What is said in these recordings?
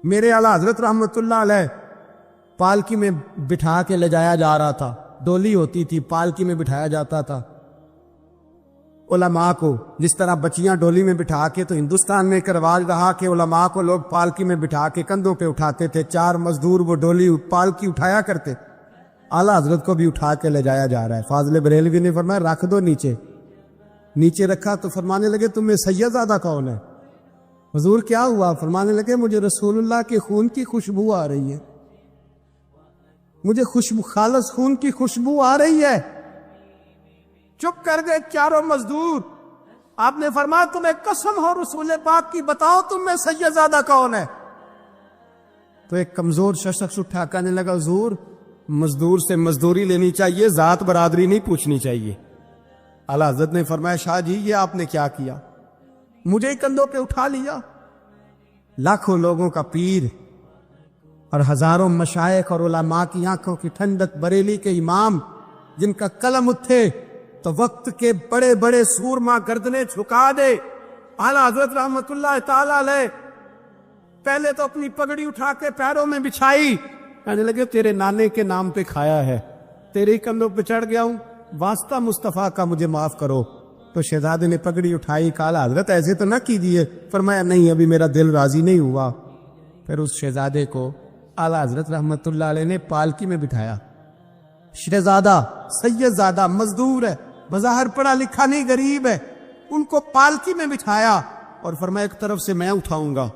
میرے اعلیٰ حضرت رحمت اللہ علیہ پالکی میں بٹھا کے لے جایا جا رہا تھا، ڈولی ہوتی تھی، پالکی میں بٹھایا جاتا تھا علماء کو، جس طرح بچیاں ڈولی میں بٹھا کے، تو ہندوستان میں ایک رواج رہا کہ علماء کو لوگ پالکی میں بٹھا کے کندھوں پہ اٹھاتے تھے، 4 مزدور وہ ڈولی پالکی اٹھایا کرتے۔ اعلیٰ حضرت کو بھی اٹھا کے لے جایا جا رہا ہے۔ فاضل بریلوی نے فرمایا رکھ دو نیچے، نیچے رکھا تو فرمانے لگے تمہیں سید زادہ کون ہے؟ حضور کیا ہوا؟ فرمانے لگے مجھے رسول اللہ کے خون کی خوشبو آ رہی ہے، مجھے خالص خون کی خوشبو آ رہی ہے۔ چپ کر گئے چاروں مزدور۔ آپ نے فرمایا تمہیں قسم ہو رسول پاک کی، بتاؤ تم میں سید زادہ کون ہے؟ تو ایک کمزور شخص اٹھا کہنے لگا حضور مزدور سے مزدوری لینی چاہیے، ذات برادری نہیں پوچھنی چاہیے۔ اعلیٰ حضرت نے فرمایا شاہ جی یہ آپ نے کیا کیا؟ مجھے کندھوں پہ اٹھا لیا۔ لاکھوں لوگوں کا پیر اور ہزاروں مشائخ اور علماء کی آنکھوں کی ٹھنڈک، بریلی کے امام جن کا قلم اٹھے تو وقت کے بڑے بڑے سورما گردنیں جھکا دے۔ اعلیٰ حضرت رحمت اللہ تعالی علیہ پہلے تو اپنی پگڑی اٹھا کے پیروں میں بچھائی، کہنے لگے تیرے نانے کے نام پہ کھایا ہے، تیرے کندھوں پہ چڑھ گیا ہوں، واسطہ مصطفیٰ کا مجھے معاف کرو۔ تو شہزادے نے پگڑی اٹھائی، کہا اعلیٰ حضرت ایسے تو نہ کیجیے۔ فرمایا نہیں ابھی میرا دل راضی نہیں ہوا۔ پھر اس شہزادے کو اعلیٰ حضرت رحمت اللہ علیہ نے پالکی میں بٹھایا۔ شہزادہ سید زادہ مزدور ہے، بظاہر پڑھا لکھا نہیں، غریب ہے، ان کو پالکی میں بٹھایا اور فرمایا ایک طرف سے میں اٹھاؤں گا،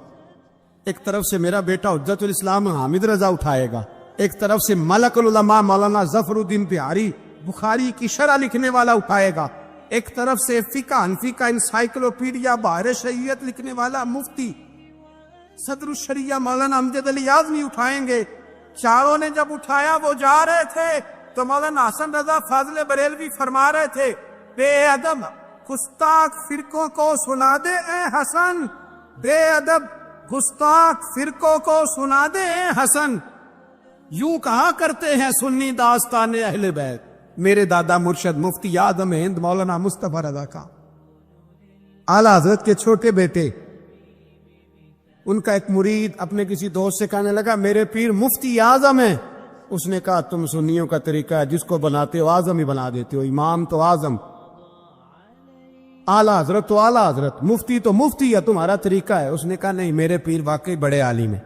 ایک طرف سے میرا بیٹا حجت الاسلام حامد رضا اٹھائے گا، ایک طرف سے ملک العلماء مولانا ظفر الدین بہاری بخاری کی شرح لکھنے والا اٹھائے گا، ایک طرف سے فقہ حنفی کا انسائکلوپیڈیا بحر شریعت لکھنے والا مفتی صدر الشریعہ مولانا امجد علی اعظمی اٹھائیں گے۔ چاروں نے جب اٹھایا وہ جا رہے تھے تو مولانا حسن رضا فاضل بریلوی فرما رہے تھے بے ادب گستاخ فرقوں کو سنا دے اے حسن، بے ادب گستاخ فرقوں کو سنا دے اے حسن، یوں کہا کرتے ہیں سنی داستان اہل بیت میرے دادا مرشد مفتی اعظم ہند مولانا مصطفیٰ رضا کا۔ اعلیٰ حضرت کے چھوٹے بیٹے، ان کا ایک مرید اپنے کسی دوست سے کہنے لگا میرے پیر مفتی اعظم ہیں۔ اس نے کہا تم سنیوں کا طریقہ ہے جس کو بناتے ہو اعظم ہی بنا دیتے ہو، امام تو اعظم، اعلیٰ حضرت تو اعلیٰ حضرت، مفتی تو مفتی ہے، تمہارا طریقہ ہے۔ اس نے کہا نہیں میرے پیر واقعی بڑے عالم ہیں۔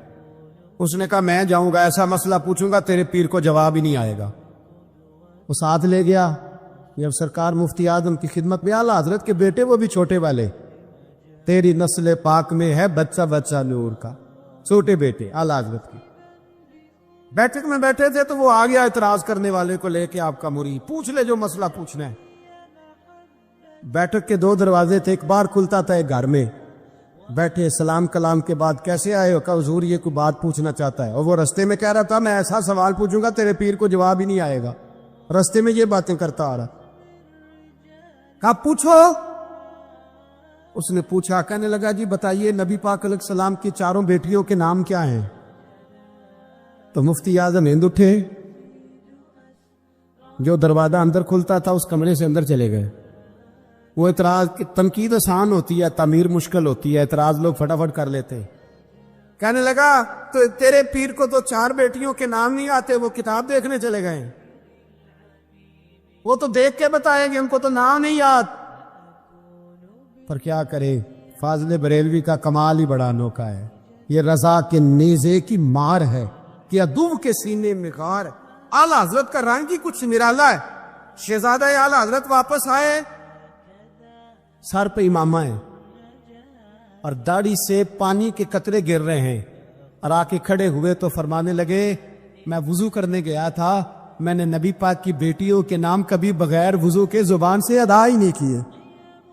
اس نے کہا میں جاؤں گا ایسا مسئلہ پوچھوں گا تیرے پیر کو جواب ہی نہیں آئے گا۔ وہ ساتھ لے گیا، جب سرکار مفتی اعظم کی خدمت میں، اعلیٰ حضرت کے بیٹے وہ بھی چھوٹے والے، تیری نسل پاک میں ہے بچہ بچہ نور کا، چھوٹے بیٹے اعلیٰ حضرت کی۔ بیٹھک میں بیٹھے تھے تو وہ آ گیا اعتراض کرنے والے کو لے کے، آپ کا مرید پوچھ لے جو مسئلہ پوچھنا ہے۔ بیٹھک کے 2 دروازے تھے، ایک بار کھلتا تھا ایک گھر میں۔ بیٹھے سلام کلام کے بعد کیسے آئے ہو؟ کہا حضور یہ کوئی بات پوچھنا چاہتا ہے، اور وہ رستے میں کہہ رہا تھا میں ایسا سوال پوچھوں گا تیرے پیر کو جواب ہی نہیں آئے گا، رستے میں یہ باتیں کرتا آ رہا۔ کہا پوچھو۔ اس نے پوچھا، کہنے لگا جی بتائیے نبی پاک علیہ السلام کی 4 بیٹیوں کے نام کیا ہیں؟ تو مفتی اعظم ہند اٹھے، جو دروازہ اندر کھلتا تھا اس کمرے سے اندر چلے گئے۔ وہ اعتراض کی تنقید آسان ہوتی ہے، تعمیر مشکل ہوتی ہے، اعتراض لوگ فٹافٹ کر لیتے۔ کہنے لگا تو تیرے پیر کو تو 4 بیٹیوں کے نام نہیں آتے، وہ کتاب دیکھنے چلے گئے، وہ تو دیکھ کے بتائیں گے، ان کو تو نام نہیں یاد۔ پر کیا کرے، فاضل بریلوی کا کمال ہی بڑا انوکھا ہے، یہ رضا کے نیزے کی مار ہے کہ عدو کے سینے میں غار ہے۔ اعلیٰ حضرت کا رنگ ہی کچھ نرالا ہے۔ شہزادہ اعلیٰ حضرت واپس آئے، سر پہ امامہ ہے اور داڑھی سے پانی کے قطرے گر رہے ہیں، اور آ کے کھڑے ہوئے تو فرمانے لگے میں وضو کرنے گیا تھا، میں نے نبی پاک کی بیٹیوں کے نام کبھی بغیر وضو کے زبان سے ادا ہی نہیں کیے،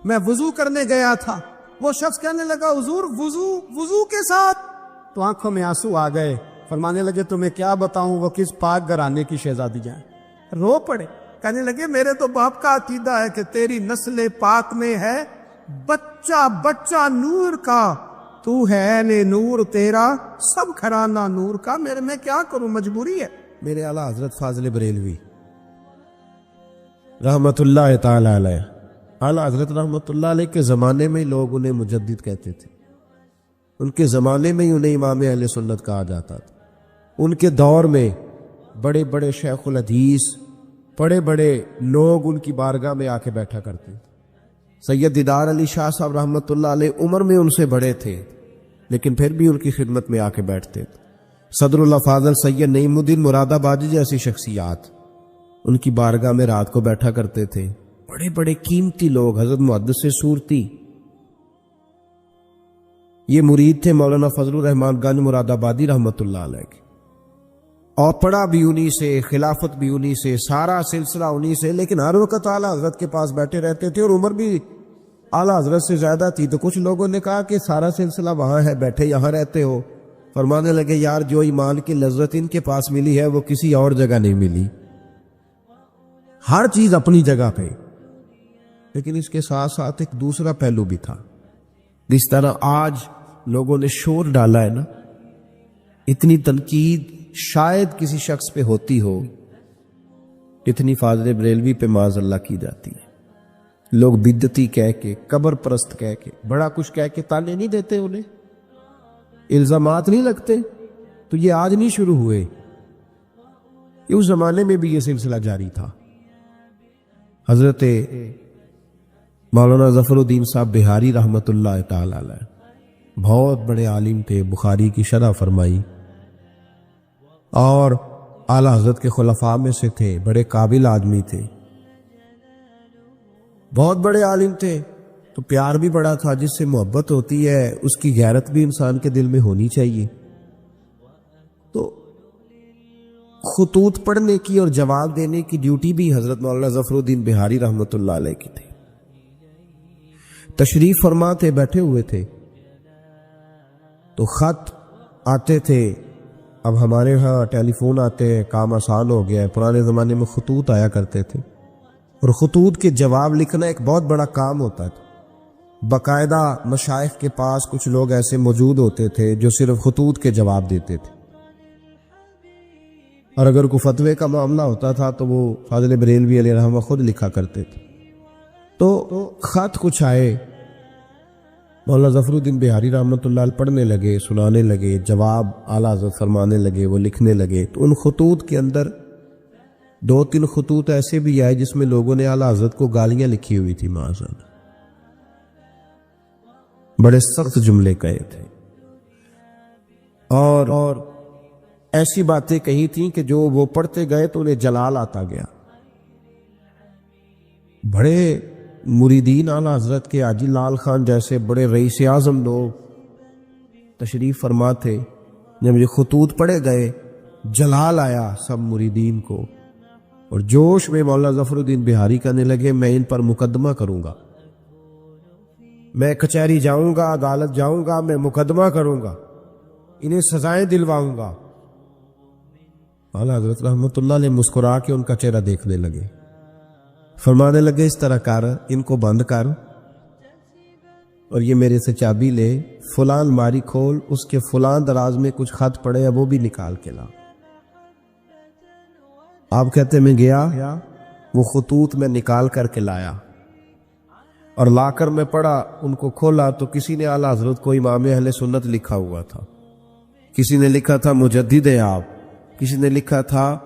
میں وضو کرنے گیا تھا۔ وہ شخص کہنے لگا حضور وضو کے ساتھ؟ تو آنکھوں میں آنسو آ گئے۔ فرمانے لگے تمہیں کیا بتاؤں وہ کس پاک گھرانے کی شہزادی ہیں۔ رو پڑے، کہنے لگے میرے تو باپ کا عقیدہ ہے کہ تیری نسل پاک میں ہے بچہ بچہ نور کا، تو ہے نے نور تیرا سب گھرانہ نور کا، میرے میں کیا کروں، مجبوری ہے۔ میرے اعلیٰ حضرت فاضل بریلوی رحمت اللہ تعالی علیہ، اعلیٰ حضرت رحمت اللہ علیہ کے زمانے میں لوگ انہیں مجدد کہتے تھے، ان کے زمانے میں ہی انہیں امام اہل سنت کہا جاتا تھا. ان کے دور میں بڑے بڑے شیخ الحدیث، بڑے بڑے لوگ ان کی بارگاہ میں آ کے بیٹھا کرتے تھے. سید دیدار علی شاہ صاحب رحمۃ اللہ علیہ عمر میں ان سے بڑے تھے، لیکن پھر بھی ان کی خدمت میں آ کے بیٹھتے تھے. صدر اللہ فاضل سید نعیم الدین مراد آبادی جیسی شخصیات ان کی بارگاہ میں رات کو بیٹھا کرتے تھے. بڑے بڑے قیمتی لوگ، حضرت محدث سورتی، یہ مرید تھے مولانا فضل الرحمان گنج مراد آبادی رحمۃ اللہ علیہ کے، اور پڑھا بھی انہی سے، خلافت بھی انہی سے، سارا سلسلہ انہی سے، لیکن ہر وقت اعلیٰ حضرت کے پاس بیٹھے رہتے تھے، اور عمر بھی اعلیٰ حضرت سے زیادہ تھی. تو کچھ لوگوں نے کہا کہ سارا سلسلہ وہاں ہے، بیٹھے یہاں رہتے ہو. فرمانے لگے یار جو ایمان کی لذت ان کے پاس ملی ہے وہ کسی اور جگہ نہیں ملی. ہر چیز اپنی جگہ پہ، لیکن اس کے ساتھ ساتھ ایک دوسرا پہلو بھی تھا. جس طرح آج لوگوں نے شور ڈالا ہے نا، اتنی تنقید شاید کسی شخص پہ ہوتی ہو اتنی فاضل بریلوی پہ معاذ اللہ کی جاتی ہے. لوگ بدعتی کہہ کے، قبر پرست کہہ کے، بڑا کچھ کہہ کے تانے نہیں دیتے، انہیں الزامات نہیں لگتے. تو یہ آج نہیں شروع ہوئے، یہ اس زمانے میں بھی یہ سلسلہ جاری تھا. حضرت مولانا ظفر الدین صاحب بہاری رحمۃ اللہ تعالی علیہ بہت بڑے عالم تھے، بخاری کی شرح فرمائی، اور اعلیٰ حضرت کے خلفاء میں سے تھے، بڑے قابل آدمی تھے، بہت بڑے عالم تھے. تو پیار بھی بڑا تھا. جس سے محبت ہوتی ہے اس کی غیرت بھی انسان کے دل میں ہونی چاہیے. تو خطوط پڑھنے کی اور جواب دینے کی ڈیوٹی بھی حضرت مولانا ظفر الدین بہاری رحمۃ اللہ علیہ کی تھی. تشریف فرما تھے، بیٹھے ہوئے تھے، تو خط آتے تھے. اب ہمارے ہاں ٹیلی فون آتے ہیں، کام آسان ہو گیا ہے. پرانے زمانے میں خطوط آیا کرتے تھے، اور خطوط کے جواب لکھنا ایک بہت بڑا کام ہوتا تھا. باقاعدہ مشائخ کے پاس کچھ لوگ ایسے موجود ہوتے تھے جو صرف خطوط کے جواب دیتے تھے، اور اگر کوئی فتوے کا معاملہ ہوتا تھا تو وہ فاضل بریلوی علیہ رحمہ خود لکھا کرتے تھے. تو خط کچھ آئے، مولانا ظفر الدین بہاری رحمۃ اللہ علیہ پڑھنے لگے، سنانے لگے، جواب اعلیٰ حضرت فرمانے لگے، وہ لکھنے لگے. تو ان خطوط کے اندر 2-3 خطوط ایسے بھی آئے جس میں لوگوں نے اعلیٰ حضرت کو گالیاں لکھی ہوئی تھی. معاذ اللہ، بڑے سخت جملے کہے تھے، اور ایسی باتیں کہی تھیں کہ جو وہ پڑھتے گئے تو انہیں جلال آتا گیا. بڑے مریدین اعلیٰ حضرت کے، حاجی لال خان جیسے بڑے رئیس اعظم لوگ تشریف فرما تھے. جب یہ خطوط پڑھے گئے جلال آیا سب مریدین کو، اور جوش میں مولانا ظفر الدین بہاری کہنے لگے میں ان پر مقدمہ کروں گا، میں کچہری جاؤں گا، عدالت جاؤں گا، میں مقدمہ کروں گا، انہیں سزائیں دلواؤں گا. اعلیٰ حضرت رحمۃ اللہ علیہ مسکرا کے ان کا چہرہ دیکھنے لگے، فرمانے لگے اس طرح کر، ان کو بند کر، اور یہ میرے سے چابی لے، فلاں الماری کھول، اس کے فلاں دراز میں کچھ خط پڑے ہیں وہ بھی نکال کے لا. آپ کہتے میں گیا، وہ خطوط میں نکال کر کے لایا، اور لا کر میں پڑھا، ان کو کھولا تو کسی نے اعلیٰ حضرت کو امام اہل سنت لکھا ہوا تھا، کسی نے لکھا تھا مجدد آپ، کسی نے لکھا تھا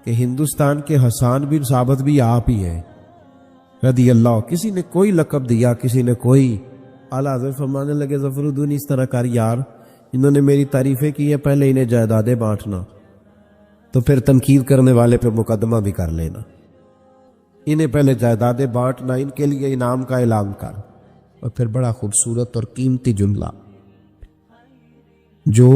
کہ ہندوستان کے حسان بن ثابت بھی آپ ہی ہیں رضی اللہ. کسی نے کوئی لقب دیا، کسی نے کوئی. اعلیٰ حضرت فرمانے لگے ظفر الدین اس طرح کر یار، انہوں نے میری تعریفیں کی ہیں، پہلے انہیں جائیدادیں بانٹنا، تو پھر تنقید کرنے والے پہ مقدمہ بھی کر لینا. انہیں پہلے جائیدادیں بانٹنا، ان کے لیے انعام کا اعلان کر. اور پھر بڑا خوبصورت اور قیمتی جملہ جو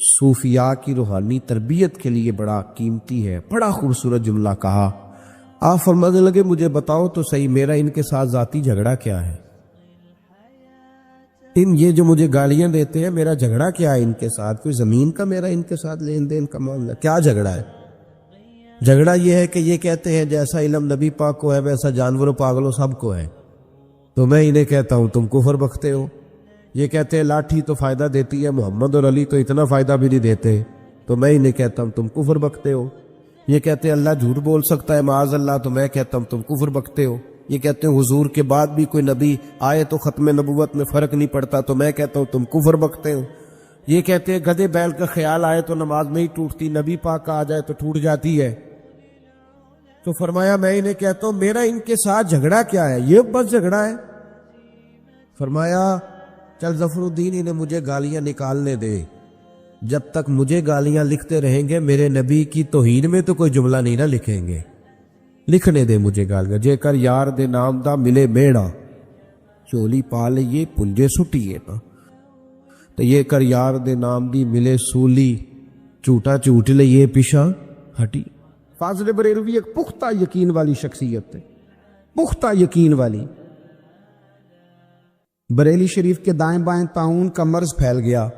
صوفیاء کی روحانی تربیت کے لیے بڑا قیمتی ہے، بڑا خوبصورت جملہ کہا. آپ فرمانے لگے مجھے بتاؤ تو صحیح میرا ان کے ساتھ ذاتی جھگڑا کیا ہے؟ یہ جو مجھے گالیاں دیتے ہیں، میرا جھگڑا کیا ہے ان کے ساتھ؟ کوئی زمین کا میرا ان کے ساتھ لین دین کا معاملہ؟ کیا جھگڑا ہے؟ جھگڑا یہ ہے کہ یہ کہتے ہیں جیسا علم نبی پاک کو ہے ویسا جانوروں پاگلوں سب کو ہے، تو میں انہیں کہتا ہوں تم کفر بکتے ہو. یہ کہتے ہیں لاٹھی تو فائدہ دیتی ہے، محمد اور علی تو اتنا فائدہ بھی نہیں دیتے، تو میں انہیں کہتا ہوں تم کفر بکتے ہو. یہ کہتے ہیں اللہ جھوٹ بول سکتا ہے معاذ اللہ، تو میں کہتا ہوں تم کفر بکتے ہو. یہ کہتے ہیں حضور کے بعد بھی کوئی نبی آئے تو ختم نبوت میں فرق نہیں پڑتا، تو میں کہتا ہوں تم کفر بکتے ہو۔ یہ کہتے ہیں گدھے بیل کا خیال آئے تو نماز نہیں ٹوٹتی، نبی پاک کا آ جائے تو ٹوٹ جاتی ہے۔ تو فرمایا میں انہیں کہتا ہوں میرا ان کے ساتھ جھگڑا کیا ہے، یہ بس جھگڑا ہے۔ فرمایا چل ظفر الدین انہیں مجھے گالیاں نکالنے دے، جب تک مجھے گالیاں لکھتے رہیں گے میرے نبی کی توہین میں تو کوئی جملہ نہیں نہ لکھیں گے، لکھنے دے مجھے گالیاں۔ جے کر یار دے نام دا ملے بیڑا، چولی پا لئیے پنجے سٹیے نا، تو یہ کر یار دے نام دی ملے سولی، جھوٹا جھوٹ لئیے پیشا ہٹی۔ فاضل بریلوی ایک پختہ یقین والی شخصیت ہے، پختہ یقین والی۔ بریلی شریف کے دائیں بائیں طاعون کا مرض پھیل گیا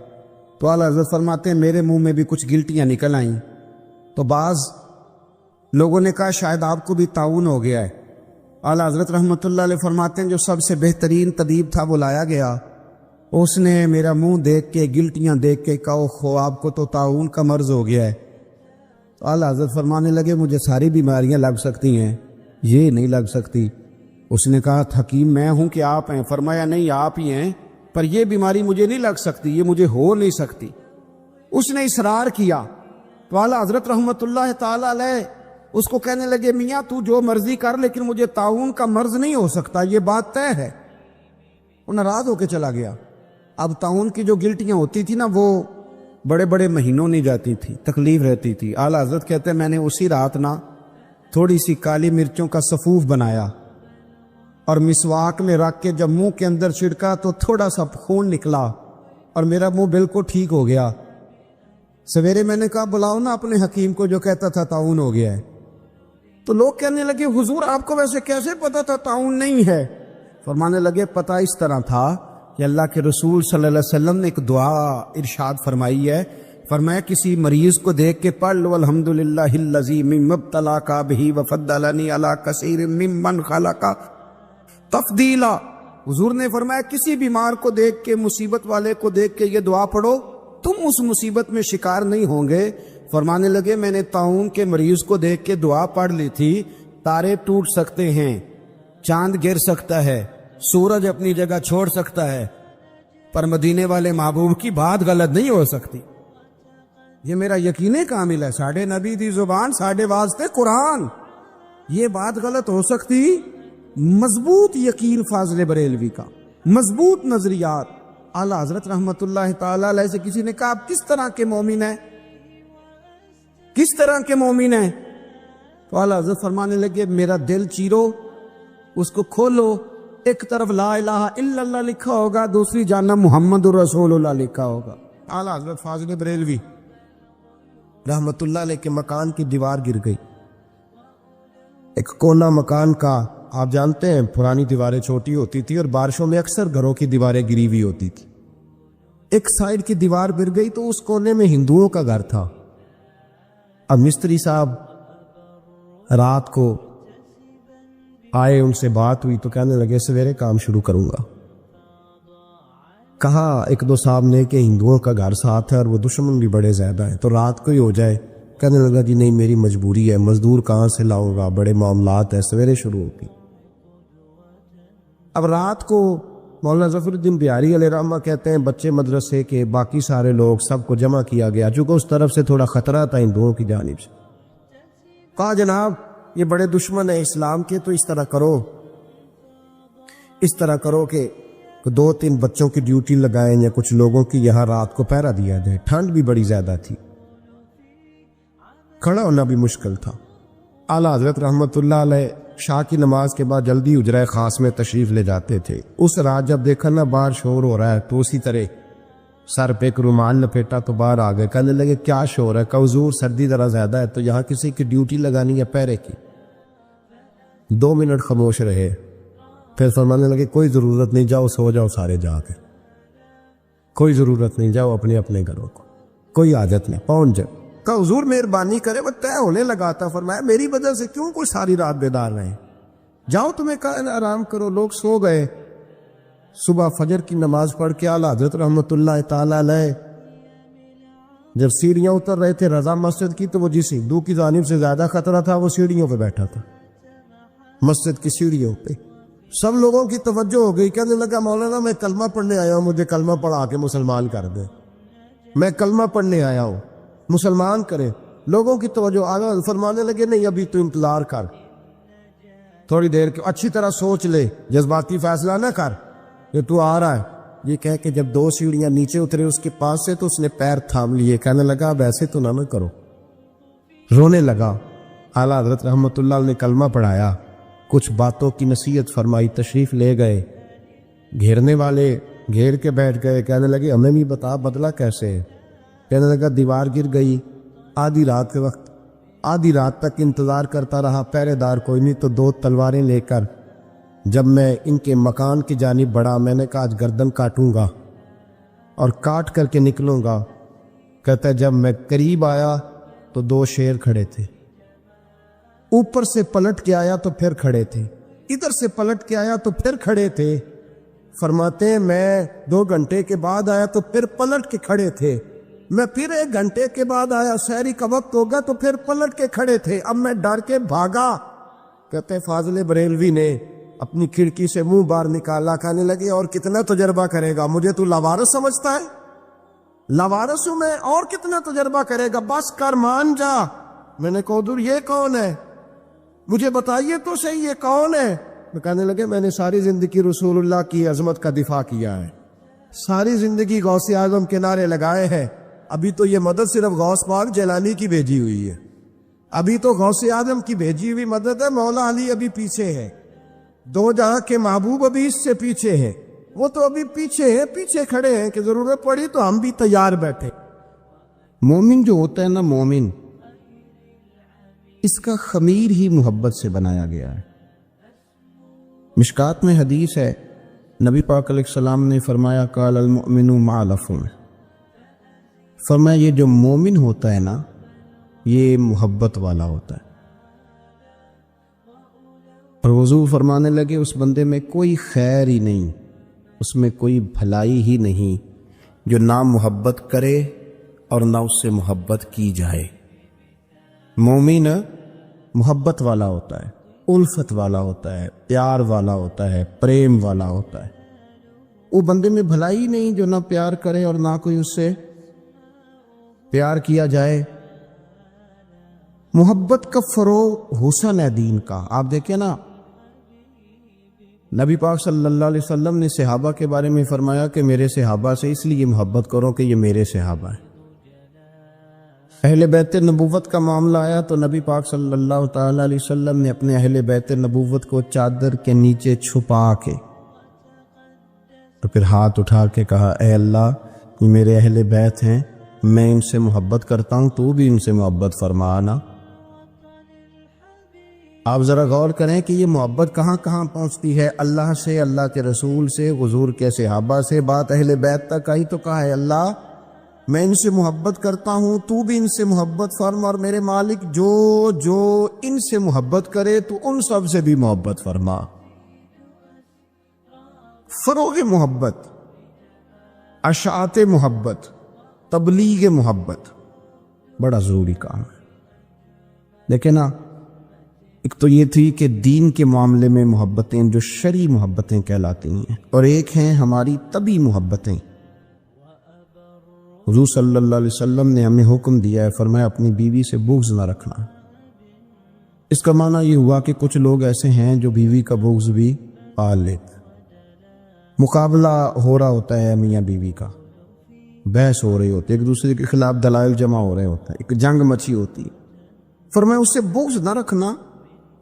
تو اعلیٰ حضرت فرماتے ہیں میرے منہ میں بھی کچھ گلٹیاں نکل آئیں، تو بعض لوگوں نے کہا شاید آپ کو بھی طاعون ہو گیا ہے۔ اعلیٰ حضرت رحمۃ اللہ علیہ فرماتے ہیں جو سب سے بہترین طبیب تھا وہ لایا گیا، اس نے میرا منہ دیکھ کے گلٹیاں دیکھ کے کہا خو آپ کو تو طاعون کا مرض ہو گیا ہے۔ تو اعلیٰ حضرت فرمانے لگے مجھے ساری بیماریاں لگ سکتی ہیں، یہ نہیں لگ سکتی۔ اس نے کہا حکیم میں ہوں کہ آپ ہیں؟ فرمایا نہیں آپ ہی ہیں، پر یہ بیماری مجھے نہیں لگ سکتی، یہ مجھے ہو نہیں سکتی۔ اس نے اصرار کیا تو اعلیٰ حضرت رحمۃ اللہ تعالی علیہ اس کو کہنے لگے میاں تو جو مرضی کر لیکن مجھے طاعون کا مرض نہیں ہو سکتا، یہ بات طے ہے۔ وہ ناراض ہو کے چلا گیا۔ اب طاعون کی جو گلٹیاں ہوتی تھی نا وہ بڑے بڑے مہینوں نہیں جاتی تھی، تکلیف رہتی تھی۔ اعلیٰ حضرت کہتے ہیں میں نے اسی رات نا تھوڑی سی کالی مرچوں کا صفوف بنایا اور مسواک میں رکھ کے جب منہ کے اندر چھڑکا تو تھوڑا سا خون نکلا اور میرا منہ بالکل ٹھیک ہو گیا۔ سویرے میں نے کہا بلاؤ نا اپنے حکیم کو جو کہتا تھا طاعون ہو گیا ہے۔ تو لوگ کہنے لگے حضور آپ کو ویسے کیسے پتا تھا طاعون نہیں ہے؟ فرمانے لگے پتہ اس طرح تھا کہ اللہ کے رسول صلی اللہ علیہ وسلم نے ایک دعا ارشاد فرمائی ہے، فرمایا کسی مریض کو دیکھ کے پڑھ لو الحمدللہ الذی مما ابتلاک بہ وفضلنی علی کثیر ممن خلق تفضیلا۔ حضور نے فرمایا کسی بیمار کو دیکھ کے، مصیبت والے کو دیکھ کے یہ دعا پڑھو، تم اس مصیبت میں شکار نہیں ہوں گے۔ فرمانے لگے میں نے طاعون کے مریض کو دیکھ کے دعا پڑھ لی تھی، تارے ٹوٹ سکتے ہیں، چاند گر سکتا ہے، سورج اپنی جگہ چھوڑ سکتا ہے، پر مدینے والے محبوب کی بات غلط نہیں ہو سکتی۔ یہ میرا یقین کامل ہے، ساڈے نبی دی زبان ساڈے واسطے قرآن، یہ بات غلط ہو سکتی؟ مضبوط یقین فاضل بریلوی کا، مضبوط نظریات۔ اعلیٰ حضرت رحمت اللہ تعالی علیہ سے کسی نے کہا آپ کس طرح کے مومن ہیں، کس طرح کے مومن ہیں؟ تو اعلیٰ حضرت فرمانے لگے میرا دل چیرو، اس کو کھولو، ایک طرف لا الہ الا اللہ لکھا ہوگا، دوسری جانب محمد الرسول اللہ لکھا ہوگا۔ اعلیٰ حضرت فاضل بریلوی رحمت اللہ علیہ کے مکان کی دیوار گر گئی، ایک کونا مکان کا، آپ جانتے ہیں پرانی دیواریں چھوٹی ہوتی تھی اور بارشوں میں اکثر گھروں کی دیواریں گری ہوئی ہوتی تھی۔ ایک سائڈ کی دیوار گر گئی تو اس کونے میں ہندوؤں کا گھر تھا۔ اب مستری صاحب رات کو آئے، ان سے بات ہوئی تو کہنے لگے سویرے کام شروع کروں گا۔ کہا ایک دو صاحب نے کہ ہندوؤں کا گھر ساتھ ہے اور وہ دشمن بھی بڑے زیادہ ہیں، تو رات کو ہی ہو جائے۔ کہنے لگا جی نہیں میری مجبوری ہے، مزدور کہاں سے لاؤں گا، بڑے معاملات ہیں، سویرے شروع ہوگی۔ اب رات کو مولانا ظفر الدین بہاری علیہ رحمہ کہتے ہیں بچے مدرسے کے باقی سارے لوگ سب کو جمع کیا گیا، چونکہ اس طرف سے تھوڑا خطرہ تھا ہندوؤں کی جانب سے۔ کہا جناب یہ بڑے دشمن ہیں اسلام کے، تو اس طرح کرو، اس طرح کرو کہ دو تین بچوں کی ڈیوٹی لگائیں یا کچھ لوگوں کی یہاں رات کو پہرا دیا جائے۔ ٹھنڈ بھی بڑی زیادہ تھی، کھڑا ہونا بھی مشکل تھا۔ اعلیٰ حضرت رحمت اللہ علیہ شاہ کی نماز کے بعد جلدی حجرہ خاص میں تشریف لے جاتے تھے۔ اس رات جب دیکھا نا باہر شور ہو رہا ہے تو اسی طرح سر پہ ایک رومال لپیٹا تو باہر آ گئے۔ کہنے لگے کیا شور ہے؟ کہ حضور سردی ذرا زیادہ ہے تو یہاں کسی کی ڈیوٹی لگانی ہے پہرے کی۔ 2 منٹ خاموش رہے، پھر فرمانے لگے کوئی ضرورت نہیں، جاؤ سو جاؤ سارے جا کے، کوئی ضرورت نہیں، جاؤ اپنے اپنے گھروں کو، کوئی حاجت نہیں، پہنچ جاؤ۔ کہ حضور مہربانی کرے، وہ طے ہونے لگا تھا۔ فرمایا میری وجہ سے کیوں کوئی ساری رات بیدار رہے، جاؤ تمہیں کہا آرام کرو۔ لوگ سو گئے۔ صبح فجر کی نماز پڑھ کے اعلیٰ حضرت رحمت اللہ تعالی علیہ جب سیڑھیاں اتر رہے تھے رضا مسجد کی، تو وہ جس ہندو کی جانب سے زیادہ خطرہ تھا وہ سیڑھیوں پہ بیٹھا تھا۔ مسجد کی سیڑھیوں پہ. سب لوگوں کی توجہ ہو گئی. کہنے لگا مولانا میں کلمہ پڑھنے آیا ہوں, مجھے کلمہ پڑھا کے مسلمان کر دے. میں کلمہ پڑھنے آیا ہوں, مسلمان کرے. لوگوں کی توجہ آگا فرمانے لگے نہیں ابھی تو انتظار کر, تھوڑی دیر کے اچھی طرح سوچ لے, جذباتی فیصلہ نہ کر کہ تو آ رہا ہے. یہ کہہ کے جب 2 سیڑھیاں نیچے اترے اس کے پاس سے تو اس نے پیر تھام لیے. کہنے لگا اب ایسے تو نہ کرو. رونے لگا. اعلیٰ حضرت رحمت اللہ علیہ نے کلمہ پڑھایا, کچھ باتوں کی نصیحت فرمائی, تشریف لے گئے. گھیرنے والے گھیر کے بیٹھ گئے. کہنے لگے ہمیں بھی بتا بدلہ کیسے ہے. کہنے لگا دیوار گر گئی آدھی رات کے وقت. آدھی رات تک انتظار کرتا رہا, پہرے دار کوئی نہیں, تو 2 تلواریں لے کر جب میں ان کے مکان کی جانب بڑھا, میں نے کہا آج گردن کاٹوں گا اور کاٹ کر کے نکلوں گا. کہتا ہے جب میں قریب آیا تو 2 شیر کھڑے تھے. اوپر سے پلٹ کے آیا تو پھر کھڑے تھے, ادھر سے پلٹ کے آیا تو پھر کھڑے تھے. فرماتے ہیں میں 2 گھنٹے کے بعد آیا تو پھر پلٹ کے کھڑے تھے. میں پھر 1 گھنٹے کے بعد آیا, سحری کا وقت ہوگا تو پھر پلٹ کے کھڑے تھے. اب میں ڈر کے بھاگا. کہتے فاضل بریلوی نے اپنی کھڑکی سے منہ باہر نکالا. کہنے لگے اور کتنا تجربہ کرے گا, مجھے تو لاوارث سمجھتا ہے؟ لاوارث ہوں میں, اور کتنا تجربہ کرے گا, بس کر مان جا. میں نے کہا حضور یہ کون ہے, مجھے بتائیے تو صحیح یہ کون ہے. کہنے لگے میں نے ساری زندگی رسول اللہ کی عظمت کا دفاع کیا ہے, ساری زندگی غوث اعظم کے نعرے لگائے ہیں. ابھی تو یہ مدد صرف غوث پاک جیلانی کی بھیجی ہوئی ہے, ابھی تو غوث اعظم کی بھیجی ہوئی مدد ہے. مولا علی ابھی پیچھے ہے, 2 جہاں کے محبوب ابھی اس سے پیچھے ہیں, وہ تو ابھی پیچھے ہیں, پیچھے کھڑے ہیں کہ ضرورت پڑی تو ہم بھی تیار بیٹھے. مومن جو ہوتا ہے نا, مومن اس کا خمیر ہی محبت سے بنایا گیا ہے. مشکات میں حدیث ہے, نبی پاک علیہ السلام نے فرمایا قال المؤمن مع العفو, فرمایا یہ جو مومن ہوتا ہے نا یہ محبت والا ہوتا ہے. اور حضور فرمانے لگے اس بندے میں کوئی خیر ہی نہیں, اس میں کوئی بھلائی ہی نہیں جو نہ محبت کرے اور نہ اس سے محبت کی جائے. مومن محبت والا ہوتا ہے, الفت والا ہوتا ہے, پیار والا ہوتا ہے, پریم والا ہوتا ہے. وہ بندے میں بھلائی نہیں جو نہ پیار کرے اور نہ کوئی اس سے پیار کیا جائے. محبت کا فروغ حسن ہے دین کا. آپ دیکھیں نا, نبی پاک صلی اللہ علیہ وسلم نے صحابہ کے بارے میں فرمایا کہ میرے صحابہ سے اس لیے محبت کرو کہ یہ میرے صحابہ ہیں. اہل بیت نبوت کا معاملہ آیا تو نبی پاک صلی اللہ تعالی علیہ وسلم نے اپنے اہل بیت نبوت کو چادر کے نیچے چھپا کے اور پھر ہاتھ اٹھا کے کہا اے اللہ یہ میرے اہل بیت ہیں, میں ان سے محبت کرتا ہوں, تو بھی ان سے محبت فرمانا. آپ ذرا غور کریں کہ یہ محبت کہاں کہاں پہنچتی ہے, اللہ سے, اللہ کے رسول سے, حضور کے صحابہ سے, بات اہل بیت تک آئی تو کہا ہے اللہ میں ان سے محبت کرتا ہوں, تو بھی ان سے محبت فرما, اور میرے مالک جو جو ان سے محبت کرے تو ان سب سے بھی محبت فرما. فروغ محبت, اشاعت محبت, تبلیغ محبت بڑا ضروری کام ہے. دیکھیں نا, ایک تو یہ تھی کہ دین کے معاملے میں محبتیں جو شرعی محبتیں کہلاتی ہیں, اور ایک ہیں ہماری طبعی محبتیں. حضور صلی اللہ علیہ وسلم نے ہمیں حکم دیا ہے, فرمایا اپنی بیوی سے بغض نہ رکھنا. اس کا معنی یہ ہوا کہ کچھ لوگ ایسے ہیں جو بیوی کا بغض بھی پال لیتے. مقابلہ ہو رہا ہوتا ہے میاں بیوی کا, بحث ہو رہی ہوتی ہے, ایک دوسرے کے خلاف دلائل جمع ہو رہے ہوتے ہیں, ایک جنگ مچی ہوتی ہے. فرمایا اس سے بغض نہ رکھنا.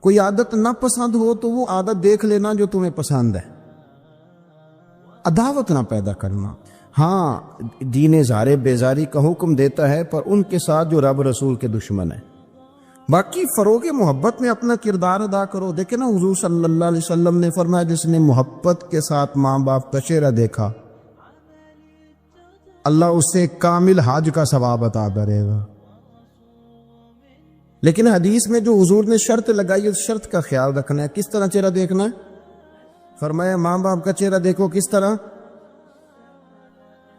کوئی عادت نہ پسند ہو تو وہ عادت دیکھ لینا جو تمہیں پسند ہے, عداوت نہ پیدا کرنا. ہاں دین اظہار بیزاری کا حکم دیتا ہے پر ان کے ساتھ جو رب رسول کے دشمن ہیں. باقی فروغ محبت میں اپنا کردار ادا کرو. دیکھیں نا حضور صلی اللہ علیہ وسلم نے فرمایا جس نے محبت کے ساتھ ماں باپ کا چہرہ دیکھا اللہ اسے کامل حج کا ثواب عطا کرے گا. لیکن حدیث میں جو حضور نے شرط لگائی اس شرط کا خیال رکھنا ہے. کس طرح چہرہ دیکھنا ہے؟ فرمایا ماں باپ کا چہرہ دیکھو. کس طرح؟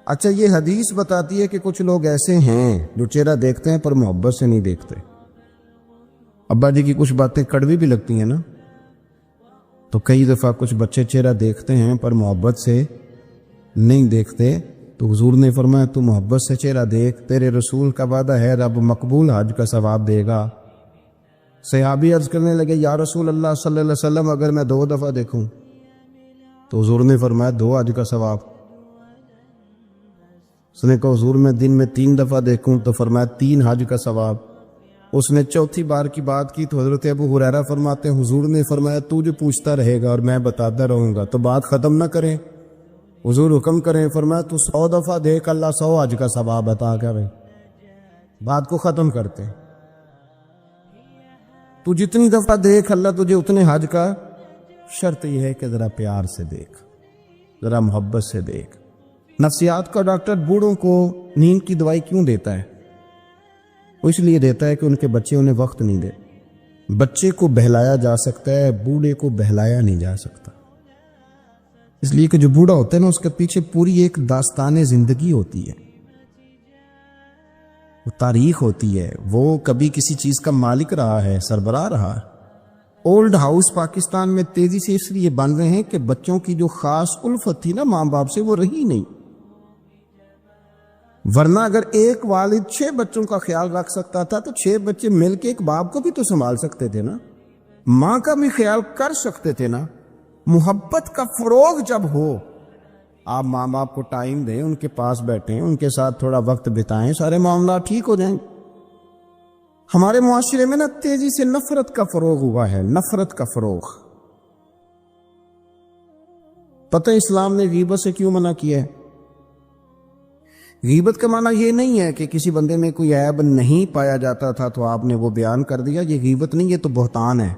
اچھا یہ حدیث بتاتی ہے کہ کچھ لوگ ایسے ہیں جو چہرہ دیکھتے ہیں پر محبت سے نہیں دیکھتے. ابا جی کی کچھ باتیں کڑوی بھی لگتی ہیں نا, تو کئی دفعہ کچھ بچے چہرہ دیکھتے ہیں پر محبت سے نہیں دیکھتے، تو حضور نے فرمایا تو محبت سے چہرہ دیکھ، تیرے رسول کا وعدہ ہے رب مقبول حج کا ثواب دے گا۔ صحابی عرض کرنے لگے یا رسول اللہ صلی اللہ علیہ وسلم اگر میں 2 دفعہ دیکھوں؟ تو حضور نے فرمایا 2 حج کا ثواب۔ اس نے کہا حضور میں دن میں 3 دفعہ دیکھوں؟ تو فرمایا 3 حج کا ثواب۔ اس نے چوتھی بار کی بات کی تو حضرت ابو ہریرہ فرماتے ہیں حضور نے فرمایا تو جو پوچھتا رہے گا اور میں بتاتا رہوں گا تو بات ختم نہ کریں، حضور حکم کریں، فرمایا تو 100 دفعہ دیکھ اللہ 100 حج کا ثواب عطا کرے، بات کو ختم کرتے۔ تو جتنی دفعہ دیکھ اللہ تجھے اتنے حج کا، شرط یہ ہے کہ ذرا پیار سے دیکھ، ذرا محبت سے دیکھ۔ نفسیات کا ڈاکٹر بوڑھوں کو نیند کی دوائی کیوں دیتا ہے؟ وہ اس لیے دیتا ہے کہ ان کے بچے انہیں وقت نہیں دے۔ بچے کو بہلایا جا سکتا ہے، بوڑھے کو بہلایا نہیں جا سکتا، اس لیے کہ جو بوڑھا ہوتا ہے نا اس کے پیچھے پوری ایک داستان زندگی ہوتی ہے، وہ تاریخ ہوتی ہے، وہ کبھی کسی چیز کا مالک رہا ہے، سربراہ رہا ہے۔ اولڈ ہاؤس پاکستان میں تیزی سے اس لیے بن رہے ہیں کہ بچوں کی جو خاص الفت تھی نا ماں باپ سے وہ رہی نہیں، ورنہ اگر ایک والد 6 بچوں کا خیال رکھ سکتا تھا تو 6 بچے مل کے ایک باپ کو بھی تو سنبھال سکتے تھے نا، ماں کا بھی خیال کر سکتے تھے نا۔ محبت کا فروغ جب ہو، آپ ماں باپ کو ٹائم دیں، ان کے پاس بیٹھیں، ان کے ساتھ تھوڑا وقت بتائیں، سارے معاملات ٹھیک ہو جائیں۔ ہمارے معاشرے میں نا تیزی سے نفرت کا فروغ ہوا ہے، نفرت کا فروغ۔ پتہ اسلام نے غیبت سے کیوں منع کیا ہے؟ غیبت کا معنی یہ نہیں ہے کہ کسی بندے میں کوئی عیب نہیں پایا جاتا تھا تو آپ نے وہ بیان کر دیا، یہ غیبت نہیں، یہ تو بہتان ہے۔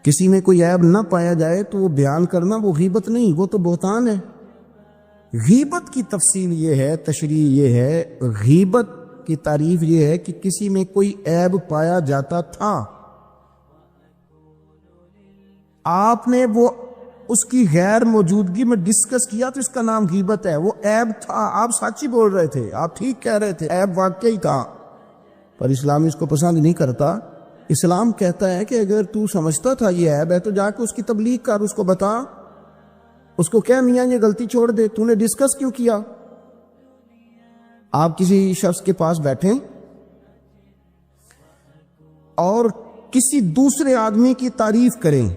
کسی میں کوئی عیب نہ پایا جائے تو وہ بیان کرنا وہ غیبت نہیں، وہ تو بہتان ہے۔ غیبت کی تفصیل یہ ہے، تشریح یہ ہے، غیبت کی تعریف یہ ہے کہ کسی میں کوئی عیب پایا جاتا تھا، آپ نے وہ اس کی غیر موجودگی میں ڈسکس کیا تو اس کا نام غیبت ہے۔ وہ عیب تھا، آپ سچ ہی بول رہے تھے، آپ ٹھیک کہہ رہے تھے، عیب واقعی تھا، پر اسلام اس کو پسند نہیں کرتا۔ اسلام کہتا ہے کہ اگر تو سمجھتا تھا یہ عیب ہے تو جا کے اس کی تبلیغ کر، اس کو بتا، اس کو کہہ میاں یہ غلطی چھوڑ دے، تو نے ڈسکس کیوں کیا؟ آپ کسی شخص کے پاس بیٹھیں اور کسی دوسرے آدمی کی تعریف کریں،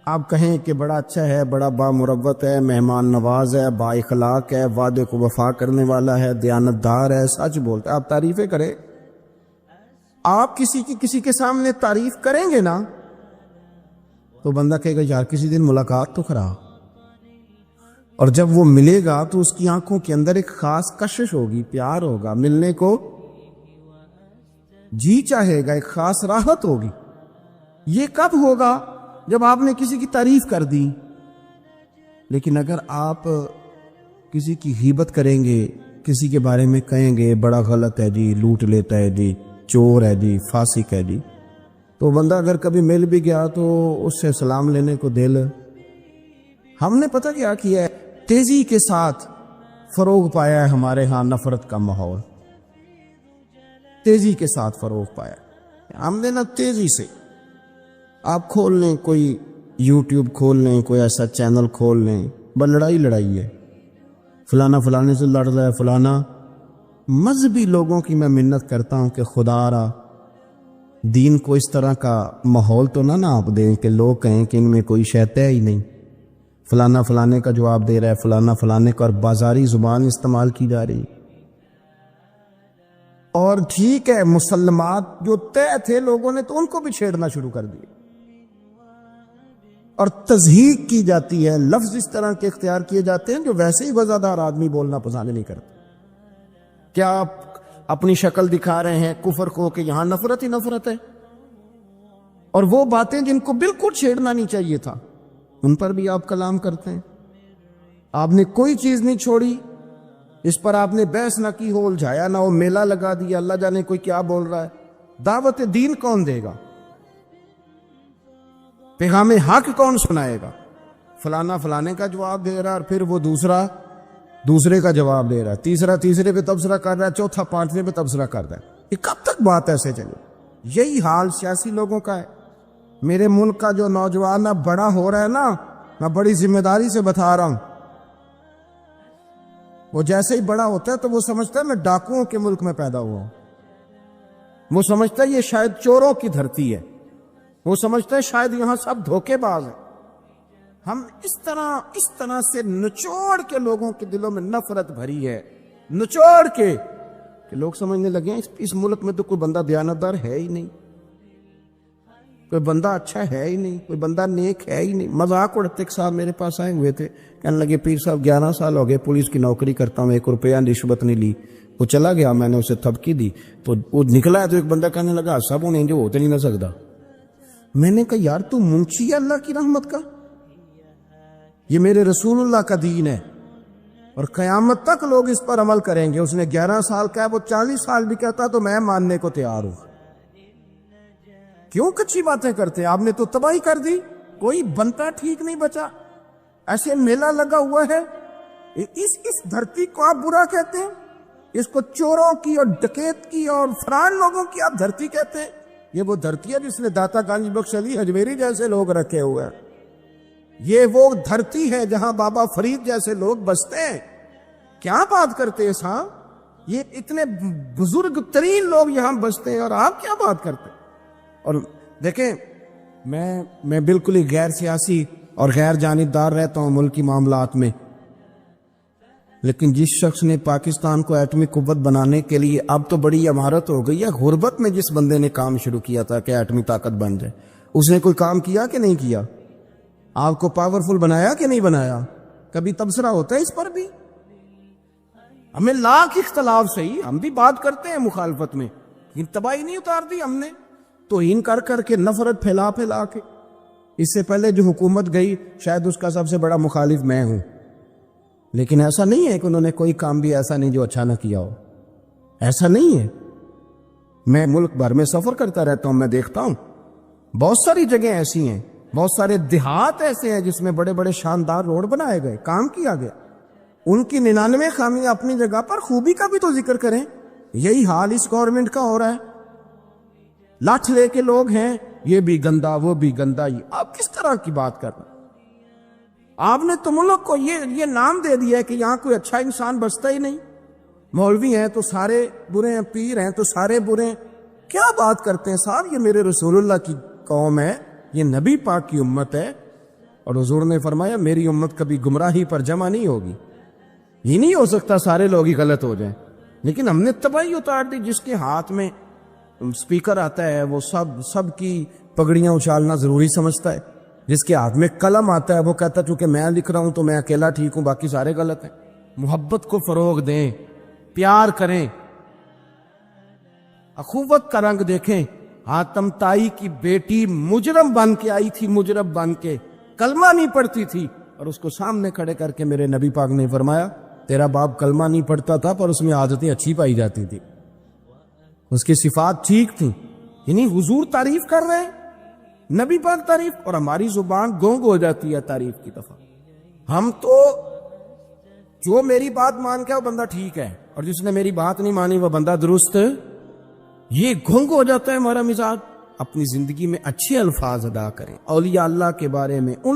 آپ کہیں کہ بڑا اچھا ہے، بڑا بامروت ہے، مہمان نواز ہے، با اخلاق ہے، وعدے کو وفا کرنے والا ہے، دیانتدار ہے، سچ بولتا ہے، آپ تعریفیں کریں۔ آپ کسی کے سامنے تعریف کریں گے نا تو بندہ کہے گا یار کسی دن ملاقات تو کرا، اور جب وہ ملے گا تو اس کی آنکھوں کے اندر ایک خاص کشش ہوگی، پیار ہوگا، ملنے کو جی چاہے گا، ایک خاص راحت ہوگی۔ یہ کب ہوگا؟ جب آپ نے کسی کی تعریف کر دی۔ لیکن اگر آپ کسی کی غیبت کریں گے، کسی کے بارے میں کہیں گے بڑا غلط ہے جی، لوٹ لیتا ہے جی، چور ہے جی، فاسق ہے جی، تو بندہ اگر کبھی مل بھی گیا تو اس سے سلام لینے کو دل۔ ہم نے پتہ کیا کیا ہے؟ تیزی کے ساتھ فروغ پایا ہے ہمارے ہاں نفرت کا ماحول، تیزی کے ساتھ فروغ پایا ہم نے نا تیزی سے۔ آپ کھول لیں، کوئی یوٹیوب کھول لیں، کوئی ایسا چینل کھول لیں، بس لڑائی ہے، فلانا فلانے سے لڑ رہا ہے، فلانا۔ مذہبی لوگوں کی میں منت کرتا ہوں کہ خدا را دین کو اس طرح کا ماحول تو نہ آپ دیں کہ لوگ کہیں کہ ان میں کوئی شیطان ہی نہیں، فلانا فلانے کا جواب دے رہا ہے، فلانا فلانے کا، اور بازاری زبان استعمال کی جا رہی۔ اور ٹھیک ہے، مسلمات جو طے تھے لوگوں نے تو ان کو بھی چھیڑنا شروع کر دیا، اور تضحیق کی جاتی ہے، لفظ اس طرح کے اختیار کیے جاتے ہیں جو ویسے ہی وزادار آدمی بولنا پسند نہیں کرتا۔ کیا آپ اپنی شکل دکھا رہے ہیں کفر کو کہ یہاں نفرت ہی نفرت ہے، اور وہ باتیں جن کو بالکل چھیڑنا نہیں چاہیے تھا ان پر بھی آپ کلام کرتے ہیں۔ آپ نے کوئی چیز نہیں چھوڑی، اس پر آپ نے بحث نہ کی، ہو الجھایا نہ، وہ میلہ لگا دیا، اللہ جانے کوئی کیا بول رہا ہے۔ دعوت دین کون دے گا؟ پیغام حق کون سنائے گا؟ فلانا فلانے کا جواب دے رہا، اور پھر وہ دوسرے کا جواب دے رہا ہے، تیسرے پہ تبصرہ کر رہا ہے، چوتھا 5ویں پہ تبصرہ کر رہا ہے۔ یہ کب تک بات ایسے چلے؟ یہی حال سیاسی لوگوں کا ہے. میرے ملک کا جو نوجوان اب بڑا ہو رہا ہے نا، میں بڑی ذمہ داری سے بتا رہا ہوں، وہ جیسے ہی بڑا ہوتا ہے تو وہ سمجھتا ہے میں ڈاکوؤں کے ملک میں پیدا ہوا ہوں. وہ سمجھتا ہے یہ شاید چوروں کی دھرتی ہے. وہ سمجھتا ہے شاید یہاں سب دھوکے باز ہیں. ہم اس طرح سے نچوڑ کے لوگوں کے دلوں میں نفرت بھری ہے، نچوڑ کے کہ لوگ سمجھنے لگے ہیں اس ملک میں تو کوئی بندہ دیانتدار ہے ہی نہیں، کوئی بندہ اچھا ہے ہی نہیں، کوئی بندہ نیک ہے ہی نہیں. مذاق اڑتے ایک صاحب میرے پاس آئے ہوئے تھے، کہنے لگے پیر صاحب 11 سال ہو گئے پولیس کی نوکری کرتا ہوں، 1 روپیہ رشوت نہیں لی. وہ چلا گیا، میں نے اسے تھپکی دی تو وہ نکلا ہے تو ایک بندہ کہنے لگا سب انہیں جو ہوتے نہیں نہ سکتا. میں نے کہا یار تو منشی ہے اللہ کی رحمت کا، یہ میرے رسول اللہ کا دین ہے اور قیامت تک لوگ اس پر عمل کریں گے. اس نے 11 سال کا ہے، وہ 40 سال بھی کہتا تو میں ماننے کو تیار ہوں. کیوں کچھی باتیں کرتے ہیں؟ آپ نے تو تباہی کر دی، کوئی بنتا ٹھیک نہیں بچا. ایسے میلہ لگا ہوا ہے، اس دھرتی کو آپ برا کہتے ہیں، اس کو چوروں کی اور ڈکیت کی اور فران لوگوں کی آپ دھرتی کہتے ہیں. یہ وہ دھرتی ہے جس نے داتا گنج بخش علی حجویری جیسے لوگ رکھے ہوئے ہیں. یہ وہ دھرتی ہے جہاں بابا فرید جیسے لوگ بستے ہیں. کیا بات کرتے ہیں صاحب؟ یہ اتنے بزرگ ترین لوگ یہاں بستے ہیں اور آپ کیا بات کرتے ہیں؟ اور دیکھیں میں بالکل ہی غیر سیاسی اور غیر جانبدار رہتا ہوں ملکی معاملات میں، لیکن جس شخص نے پاکستان کو ایٹمی قوت بنانے کے لیے، اب تو بڑی عمارت ہو گئی ہے، غربت میں جس بندے نے کام شروع کیا تھا کہ ایٹمی طاقت بن جائے، اس نے کوئی کام کیا کہ نہیں کیا؟ آپ کو پاورفل بنایا کہ نہیں بنایا؟ کبھی تبصرہ ہوتا ہے اس پر بھی؟ ہمیں لاکھ اختلاف صحیح، ہم بھی بات کرتے ہیں مخالفت میں، لیکن تباہی نہیں اتار دی ہم نے توہین کر کر کے، نفرت پھیلا پھیلا کے. اس سے پہلے جو حکومت گئی شاید اس کا سب سے بڑا مخالف میں ہوں، لیکن ایسا نہیں ہے کہ انہوں نے کوئی کام بھی ایسا نہیں جو اچھا نہ کیا ہو. ایسا نہیں ہے. میں ملک بھر میں سفر کرتا رہتا ہوں، میں دیکھتا ہوں بہت ساری جگہیں ایسی ہیں، بہت سارے دیہات ایسے ہیں جس میں بڑے بڑے شاندار روڈ بنائے گئے، کام کیا گیا. ان کی 99 خامیاں اپنی جگہ پر، خوبی کا بھی تو ذکر کریں. یہی حال اس گورنمنٹ کا ہو رہا ہے. لاٹھ لے کے لوگ ہیں، یہ بھی گندا وہ بھی گندا. یہ آپ کس طرح کی بات کر رہے ہیں؟ آپ نے تو ملک کو یہ نام دے دیا ہے کہ یہاں کوئی اچھا انسان بستا ہی نہیں. مولوی ہیں تو سارے برے ہیں، پیر ہیں تو سارے برے ہیں. کیا بات کرتے ہیں صاحب؟ یہ میرے رسول اللہ کی قوم ہے، یہ نبی پاک کی امت ہے، اور حضور نے فرمایا میری امت کبھی گمراہی پر جمع نہیں ہوگی. یہ نہیں ہو سکتا سارے لوگ ہی غلط ہو جائیں. لیکن ہم نے تباہی اتار دی. جس کے ہاتھ میں سپیکر آتا ہے وہ سب کی پگڑیاں اچھالنا ضروری سمجھتا ہے. جس کے ہاتھ میں قلم آتا ہے وہ کہتا ہے چونکہ میں لکھ رہا ہوں تو میں اکیلا ٹھیک ہوں، باقی سارے غلط ہیں. محبت کو فروغ دیں، پیار کریں، اخوت کا رنگ دیکھیں. حاتم تائی کی بیٹی مجرم بن کے آئی تھی، مجرم بن کے کلمہ نہیں پڑھتی تھی، اور اس کو سامنے کھڑے کر کے میرے نبی پاک نے فرمایا تیرا باپ کلمہ نہیں پڑھتا تھا پر اس میں عادتیں اچھی پائی جاتی تھی، اس کی صفات ٹھیک تھیں. یعنی حضور تعریف کر رہے ہیں، نبی پاک تعریف، اور ہماری زبان گونگ ہو جاتی ہے تعریف کی دفعہ. ہم تو جو میری بات مان کے وہ بندہ ٹھیک ہے، اور جس نے میری بات نہیں مانی وہ بندہ درست. یہ گونگ ہو جاتا ہے ہمارا مزاج. اپنی زندگی میں اچھے الفاظ ادا کریں اولیاء اللہ کے بارے میں. ان